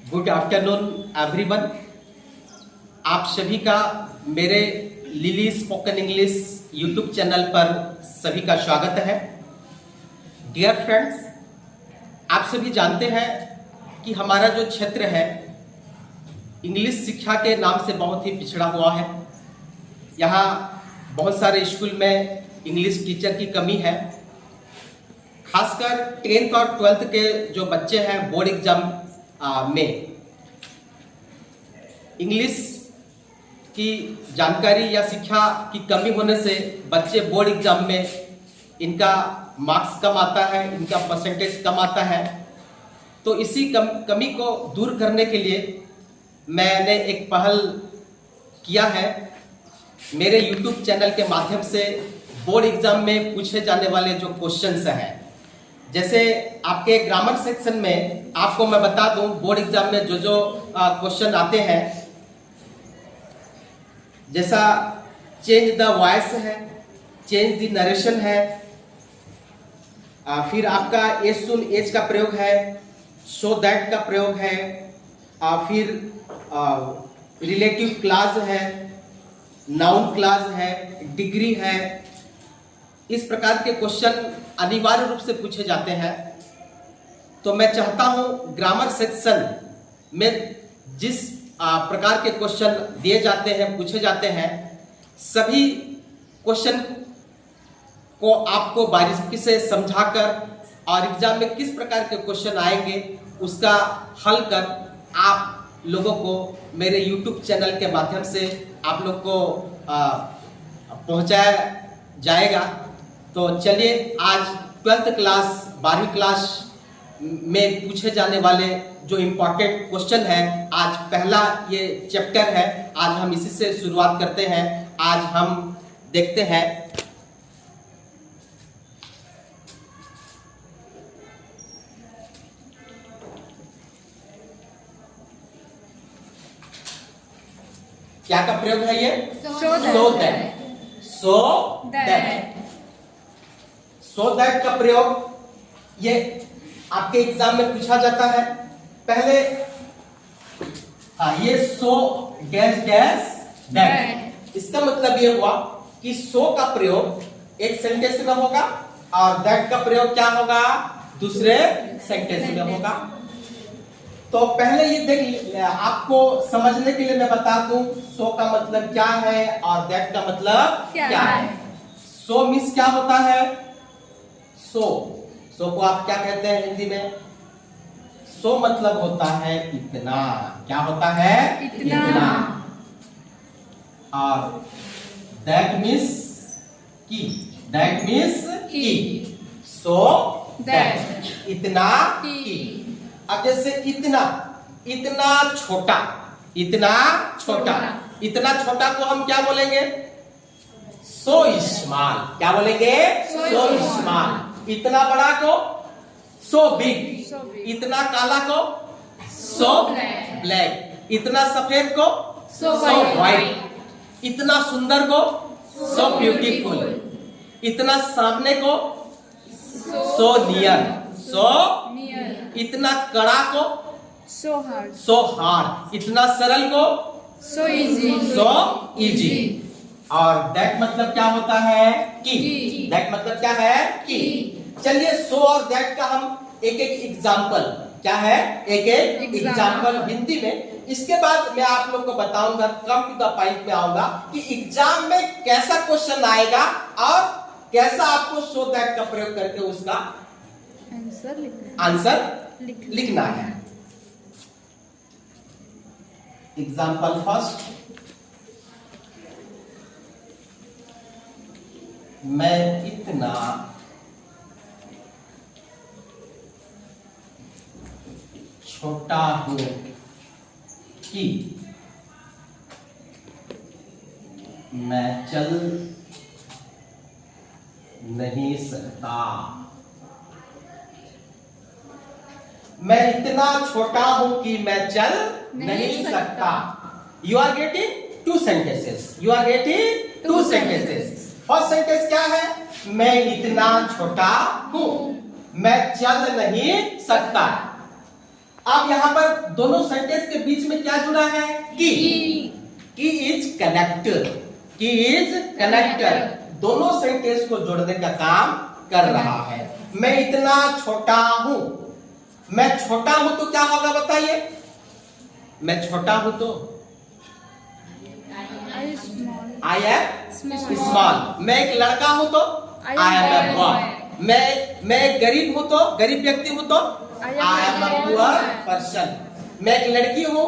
Good afternoon everyone. आप सभी का मेरे lily spoken English YouTube channel पर सभी का स्वागत है। डियर फ्रेंड्स, आप सभी जानते हैं कि हमारा जो क्षेत्र है इंग्लिश शिक्षा के नाम से बहुत ही पिछड़ा हुआ है। यहाँ बहुत सारे स्कूल में इंग्लिश टीचर की कमी है। खासकर 10th और 12th के जो बच्चे हैं बोर्ड एग्जाम में इंग्लिश की जानकारी या शिक्षा की कमी होने से बच्चे बोर्ड एग्जाम में इनका मार्क्स कम आता है, इनका परसेंटेज कम आता है। तो इसी कमी को दूर करने के लिए मैंने एक पहल किया है। मेरे YouTube चैनल के माध्यम से बोर्ड एग्जाम में पूछे जाने वाले जो क्वेश्चंस हैं, जैसे आपके ग्रामर सेक्शन में आपको मैं बता दूं बोर्ड एग्जाम में जो क्वेश्चन आते हैं, जैसा चेंज द वॉइस है, चेंज द नरेशन है, फिर आपका एज सुन एज का प्रयोग है, सो दैट का प्रयोग है, फिर रिलेटिव क्लास है, नाउन क्लास है, डिग्री है। इस प्रकार के क्वेश्चन अनिवार्य रूप से पूछे जाते हैं। तो मैं चाहता हूं ग्रामर सेक्शन में जिस प्रकार के क्वेश्चन दिए जाते हैं, पूछे जाते हैं, सभी क्वेश्चन को आपको बारीकी से समझाकर और एग्जाम में किस प्रकार के क्वेश्चन आएंगे उसका हल कर आप लोगों को मेरे YouTube चैनल के माध्यम से आप लोग को पहुंचाया जाएगा। तो चलिए आज 12th क्लास 12वीं क्लास में पूछे जाने वाले जो इम्पोर्टेंट क्वेश्चन है, आज पहला ये चैप्टर है, आज हम इसी से शुरुआत करते हैं। आज हम देखते हैं क्या का प्रयोग है ये सो दैट का प्रयोग ये आपके एग्जाम में पूछा जाता है। पहले ये सो डैश डैश दैट, इसका मतलब ये हुआ कि सो का प्रयोग एक सेंटेंस में होगा और दैट का प्रयोग क्या होगा, दूसरे सेंटेंस में होगा। तो पहले ये देख, आपको समझने के लिए मैं बता दूं सो का मतलब क्या है और दैट का मतलब क्या है। सो मीन्स क्या होता है, सो को आप क्या कहते हैं हिंदी में? सो मतलब होता है इतना। क्या होता है? इतना। और दैट मीन्स की, दैट मीन्स की। सो दैट, इतना की। अब जैसे इतना, इतना छोटा, इतना छोटा, इतना छोटा को हम क्या बोलेंगे? So small. क्या बोलेंगे? So small. इतना बड़ा को सो बिग, इतना काला को सो ब्लैक, इतना सफेद को सो व्हाइट, इतना सुंदर को सो ब्यूटीफुल, इतना सामने को सो नियर, सो इतना कड़ा को सो हार्ड, इतना सरल को सो इजी। और दैट मतलब क्या होता है? की। दैट मतलब क्या है? की। चलिए सो और दैट का हम एक एक एग्जाम्पल, क्या है, एक एक एग्जाम्पल हिंदी में। इसके बाद मैं आप लोग को बताऊंगा, कम टू द पॉइंट में आऊंगा कि एग्जाम में कैसा क्वेश्चन आएगा और कैसा आपको सो दैट का प्रयोग करके उसका आंसर लिखना है। एग्जाम्पल फर्स्ट, मैं इतना छोटा हूं कि मैं चल नहीं सकता। मैं इतना छोटा हूं कि मैं चल नहीं सकता। You are getting two sentences, you are getting two sentences. First sentence क्या है? मैं इतना छोटा हूं, मैं चल नहीं सकता। अब यहाँ पर दोनों सेंटेंस के बीच में क्या जुड़ा है? की इज कनेक्टर, की इज कनेक्टर, दोनों सेंटेंस को जोड़ने का काम कर रहा है। मैं इतना छोटा हूं, मैं छोटा हूं तो क्या होगा बताइए? मैं छोटा हूं तो आई एम स्मॉल। मैं एक लड़का हूं तो आई एम ए बॉय। मैं एक गरीब हूं तो, गरीब व्यक्ति हूं तो I am a poor person. मैं एक लड़की हूं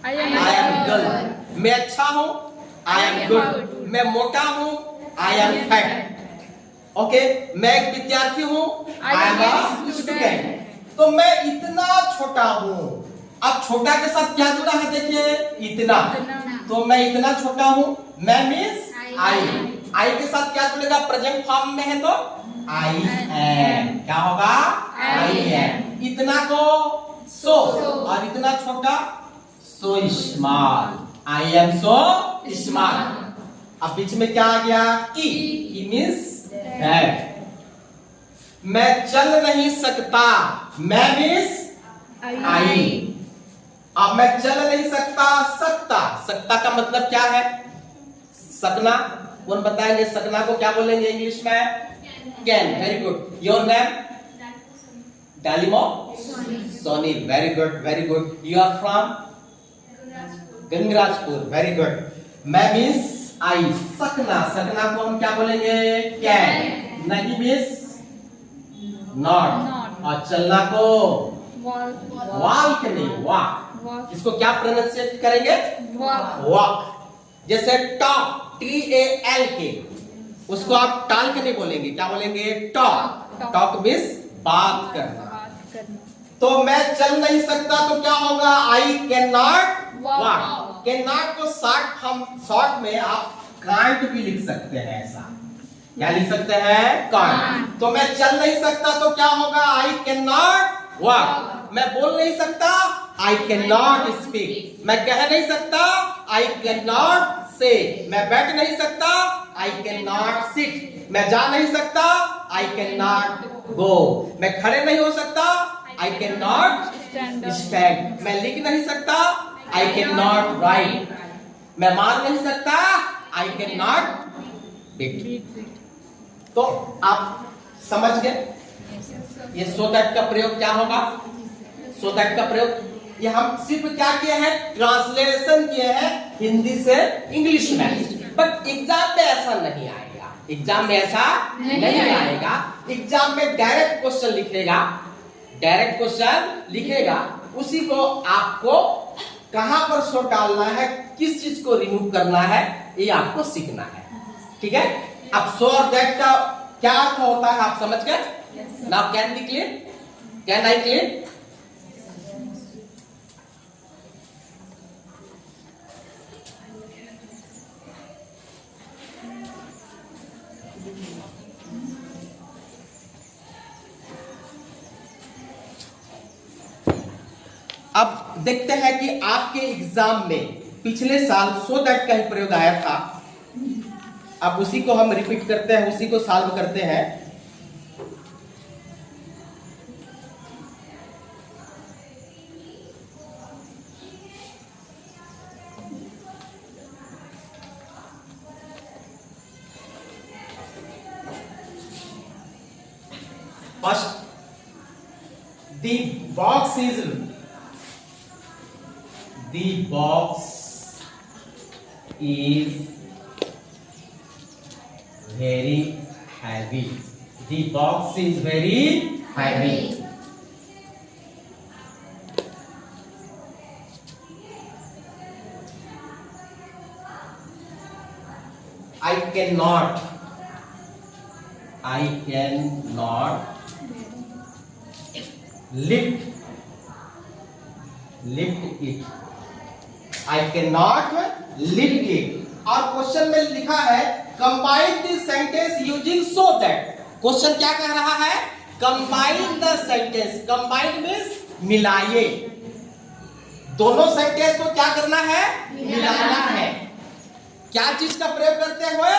आई एम गर्ल। मैं अच्छा हूं आई एम गुड। मैं मोटा हूं आई एम फैट। ओके, मैं एक विद्यार्थी हूं आई एम अ स्टूडेंट। तो मैं इतना छोटा हूं। अब छोटा के साथ क्या जुड़ा है देखिए? इतना। तो मैं इतना छोटा हूं, मैं मींस आई के साथ क्या जुड़ेगा? प्रेजेंट फॉर्म में है तो आई एम, क्या होगा? I am. इतना को सो, और इतना छोटा so small. I am so small. अब बीच में क्या आ गया? की मींस दैट। मैं चल नहीं सकता, मैं मींस आई। अब मैं चल नहीं सकता, सकता का मतलब क्या है? सकना। कौन बताएंगे सकना को क्या बोलेंगे इंग्लिश में? Can. Very good. Your name? Dalimo Soni. Very good, very good. You are from Gangrajpur. Very good. मैं मींस आई। सकना को हम क्या बोलेंगे? कैन। नहीं मींस नॉट। और चलना को वॉक नहीं, वॉक। इसको क्या प्रोनाउंसिएट करेंगे? वॉक। जैसे टॉक, TALK, उसको आप टाल के नहीं बोलेंगे, क्या बोलेंगे? टॉक। टॉक मींस बात करना। तो मैं चल नहीं सकता तो क्या होगा? I can not walk. Can not को शॉर्ट में आप कांट भी लिख सकते हैं। ऐसा क्या लिख सकते हैं? कांट। तो मैं चल नहीं सकता तो क्या होगा? I can not walk. मैं बोल नहीं सकता, आई कैन नॉट स्पीक। मैं कह नहीं सकता, आई कैन नॉट से। मैं बैठ नहीं सकता, आई कैन नॉट सिट। मैं जा नहीं सकता, आई कैन नॉट गो। मैं खड़े नहीं हो सकता, आई कैन नॉट स्टैंड। मैं लिख नहीं सकता, आई कैन नॉट राइट। मैं मार नहीं सकता, आई कैन नॉट बीट। तो आप समझ गए ये सो दैट का प्रयोग क्या होगा? सो दैट का प्रयोग ये हम सिर्फ क्या किए हैं? ट्रांसलेशन किए हैं हिंदी से इंग्लिश में। बट एग्जाम में ऐसा नहीं आएगा। एग्जाम में ऐसा नहीं आएगा। एग्जाम में डायरेक्ट क्वेश्चन लिखेगा, डायरेक्ट क्वेश्चन लिखेगा, उसी को आपको कहां पर सो डालना है, किस चीज को रिमूव करना है, ये आपको सीखना है। ठीक है? अब सो और दैट का क्या अर्थ होता है आप समझ गए? Now can be clear? Can I clear? अब देखते हैं कि आपके एग्जाम में पिछले साल सो दैट का ही प्रयोग आया था। अब उसी को हम रिपीट करते हैं, उसी को सॉल्व करते हैं। First, the box is very heavy. The box is very heavy. I cannot lift it. I cannot lift it. और क्वेश्चन में लिखा है combine the sentence using so that. Question क्या कह रहा है? Combine the sentence. Combine means मिलाइए। दोनों सेंटेंस को क्या करना है? मिलाना है। क्या चीज का प्रयोग करते हुए?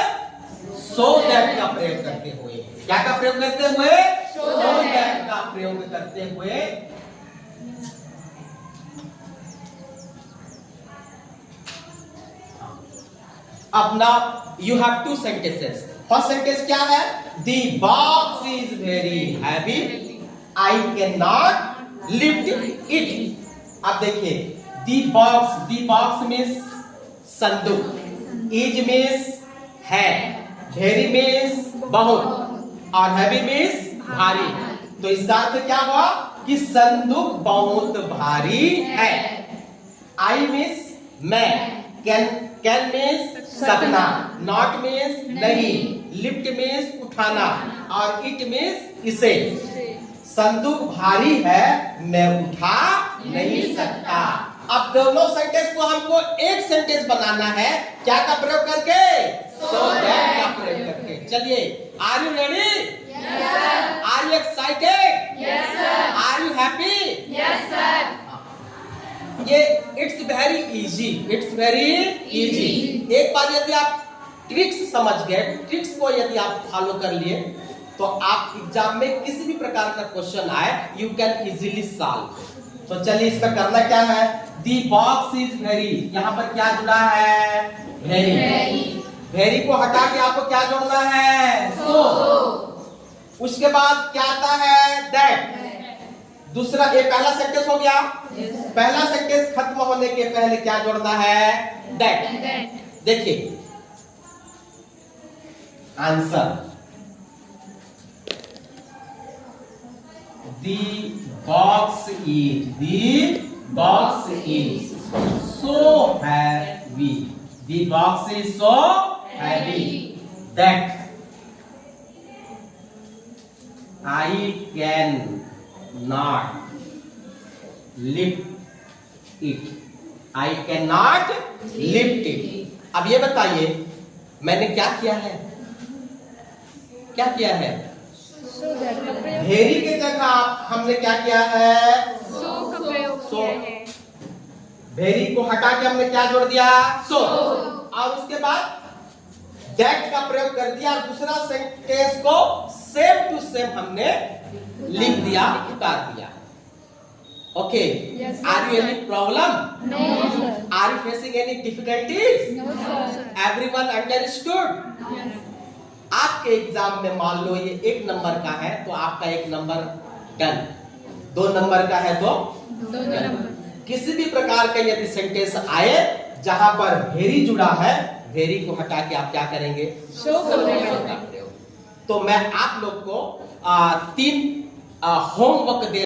सो दैट का प्रयोग करते हुए। क्या का प्रयोग करते हुए? सो दैट का प्रयोग करते हुए अब now you have to sentences. First sentence क्या है? The box is very heavy, I can not lift it. अब देखिए, द बॉक्स मीन्स संदूक, इज मीन्स है, वेरी मीन्स बहुत, और हैवी मीन्स भारी। तो इसका अर्थ क्या हुआ कि संदूक बहुत भारी है। आई मीन्स मैं, कैन मीन्स सकना, नॉट मीन्स नहीं, लिफ्ट मीन्स उठाना, और इट मीन्स इसे। संदूक भारी है, मैं उठा नहीं सकता। अब दोनों सेंटेंस को हमको एक सेंटेंस बनाना है, क्या का प्रयोग करके? सो दैट का प्रयोग करके। चलिए, are you ready? Yes sir. Are you excited? Yes sir. Are you happy? Yes sir. ये it's very easy, it's very easy. एक बार यदि आप ट्रिक्स समझ गए, ट्रिक्स को यदि आप फॉलो कर लिए, तो आप एग्जाम में किसी भी प्रकार का क्वेश्चन आए, यू कैन इजीली सॉल्व। तो चलिए, इसका करना क्या है? दी बॉक्स इज वेरी, यहाँ पर क्या जुड़ा है? वेरी। वेरी को हटा के आपको क्या जोड़ना है? सो। उसके बाद क्या आता है? दैट। दूसरा, ये पहला सेंटेंस हो गया। पहला सेंटेंस खत्म होने के पहले क्या जोड़ना है? दैट। देखिए answer, the box is so heavy, the box is so heavy that I can not lift it, I cannot lift it। अब ये बताइए, मैंने क्या किया है? क्या किया है? वेरी के जगह हमने क्या किया है? सो का प्रयोग किया है। वेरी को हटा के हमने क्या जोड़ दिया? सो। और उसके बाद दैट का प्रयोग कर दिया, और दूसरा सेंटेंस को सेम टू सेम हमने लिख दिया, उतार दिया। Okay, are you any problem? No sir. Are you facing any difficulties? No sir. Everyone understood? आपके एग्जाम में मान लो ये 1 नंबर का है, तो आपका 1 नंबर डन। 2 नंबर का है तो 2 नंबर। किसी भी प्रकार का यदि सेंटेंस आए जहां पर वेरी जुड़ा है, वेरी को हटा के आप क्या करेंगे? सो का प्रयोग। तो मैं आप लोग को 3 होमवर्क दे